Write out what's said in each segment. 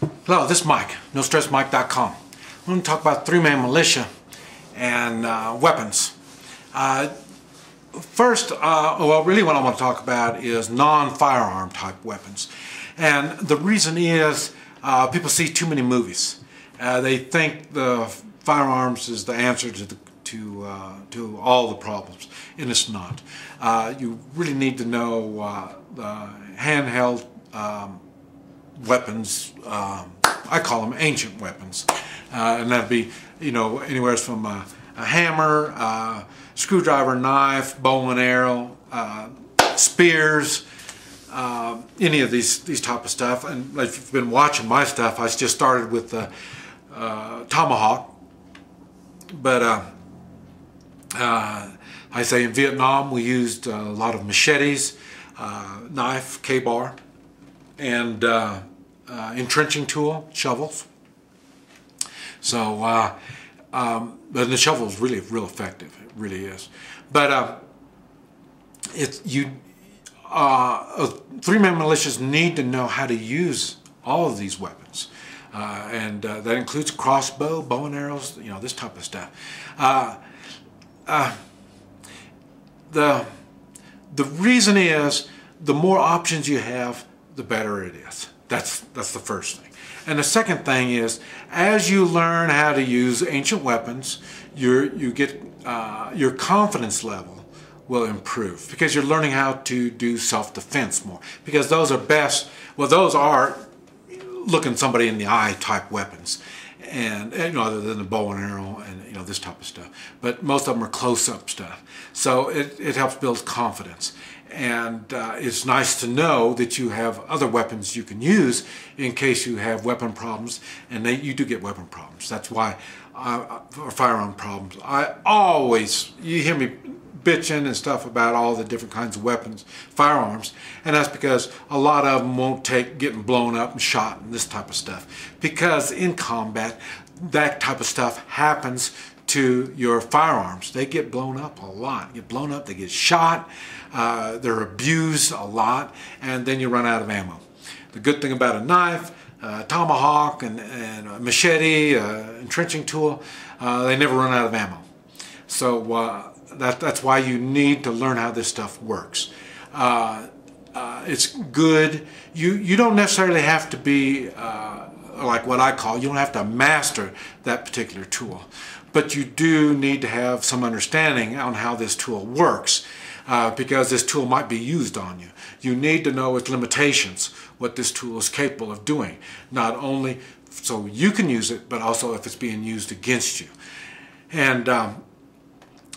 Hello, this is Mike, NoStressMike.com. I'm going to talk about three-man militia and weapons. First, really what I want to talk about is non-firearm type weapons. And the reason is people see too many movies. They think the firearms is the answer to all the problems, and it's not. You really need to know the handheld weapons. I call them ancient weapons, and that'd be, anywhere from a hammer, screwdriver, knife, bow and arrow, spears, any of these type of stuff. And if you've been watching my stuff, I just started with the tomahawk, but I say in Vietnam we used a lot of machetes, knife, K-bar, and entrenching tool, shovels. So, but the shovel is really real effective. It really is. But three-man militias need to know how to use all of these weapons, and that includes crossbow, bow and arrows, this type of stuff. The reason is the more options you have, the better it is. That's the first thing. And the second thing is, as you learn how to use ancient weapons, your confidence level will improve, because you're learning how to do self-defense more. Because those are best, those are looking somebody in the eye type weapons, and other than the bow and arrow and this type of stuff. But most of them are close-up stuff. So it helps build confidence. And it's nice to know that you have other weapons you can use in case you have weapon problems, and you do get weapon problems. That's why, or firearm problems. You hear me bitching and stuff about all the different kinds of weapons, firearms, and that's because a lot of them won't take getting blown up and shot and this type of stuff. Because in combat, that type of stuff happens to your firearms. They get blown up a lot. Get blown up, they get shot, they're abused a lot, and then you run out of ammo. The good thing about a knife, tomahawk, and a machete, entrenching tool, they never run out of ammo. So that's why you need to learn how this stuff works. It's good. You don't necessarily have to be like what I call, you don't have to master that particular tool. But you do need to have some understanding on how this tool works, because this tool might be used on you. You need to know its limitations, what this tool is capable of doing, not only so you can use it, but also if it's being used against you. And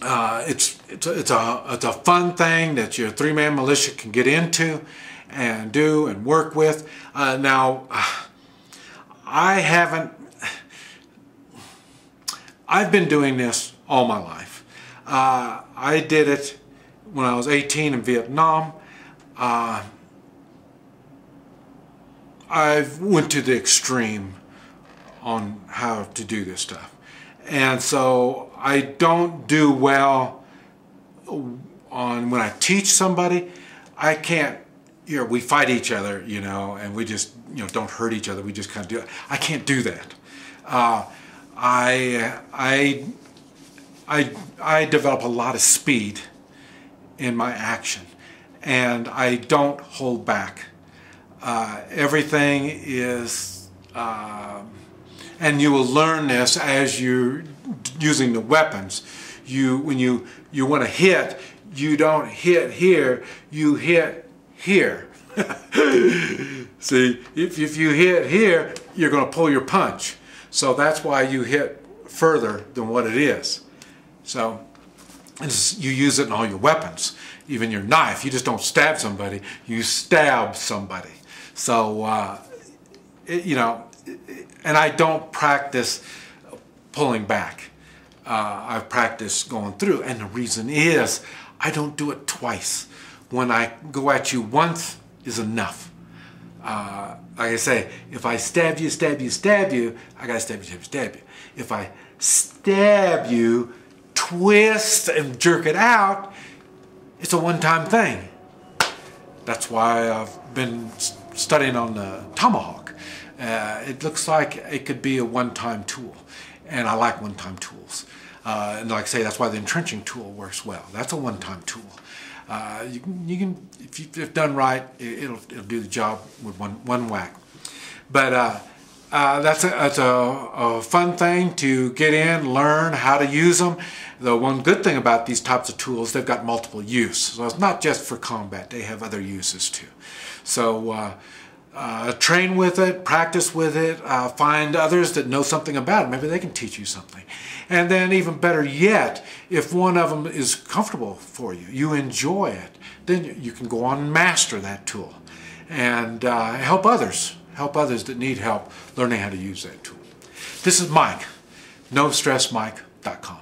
it's a fun thing that your three-man militia can get into and do and work with. Now, I've been doing this all my life. I did it when I was 18 in Vietnam. I went to the extreme on how to do this stuff. And so I don't do well on when I teach somebody. I can't, we fight each other, and we just, don't hurt each other. We just kind of do it. I can't do that. I develop a lot of speed in my action, and I don't hold back. Everything is, and you will learn this as you're using the weapons. When you want to hit, you don't hit here, you hit here. See, if you hit here, you're going to pull your punch. So that's why you hit further than what it is. So you use it in all your weapons, even your knife. You just don't stab somebody, you stab somebody. So, and I don't practice pulling back. I practice going through, and the reason is I don't do it twice. When I go at you once is enough. Like I say, if I stab you, stab you, stab you, I gotta stab you, stab you, stab you. If I stab you, twist and jerk it out, it's a one-time thing. That's why I've been studying on the tomahawk. It looks like it could be a one-time tool, and I like one-time tools. And like I say, that's why the entrenching tool works well. That's a one-time tool. You can, if done right, it'll do the job with one whack. But that's a fun thing to get in, learn how to use them. The one good thing about these types of tools, they've got multiple use. So it's not just for combat, they have other uses too. So train with it, practice with it, find others that know something about it. Maybe they can teach you something. And then even better yet, if one of them is comfortable for you, you enjoy it, then you can go on and master that tool and help others that need help learning how to use that tool. This is Mike, NoStressMike.com.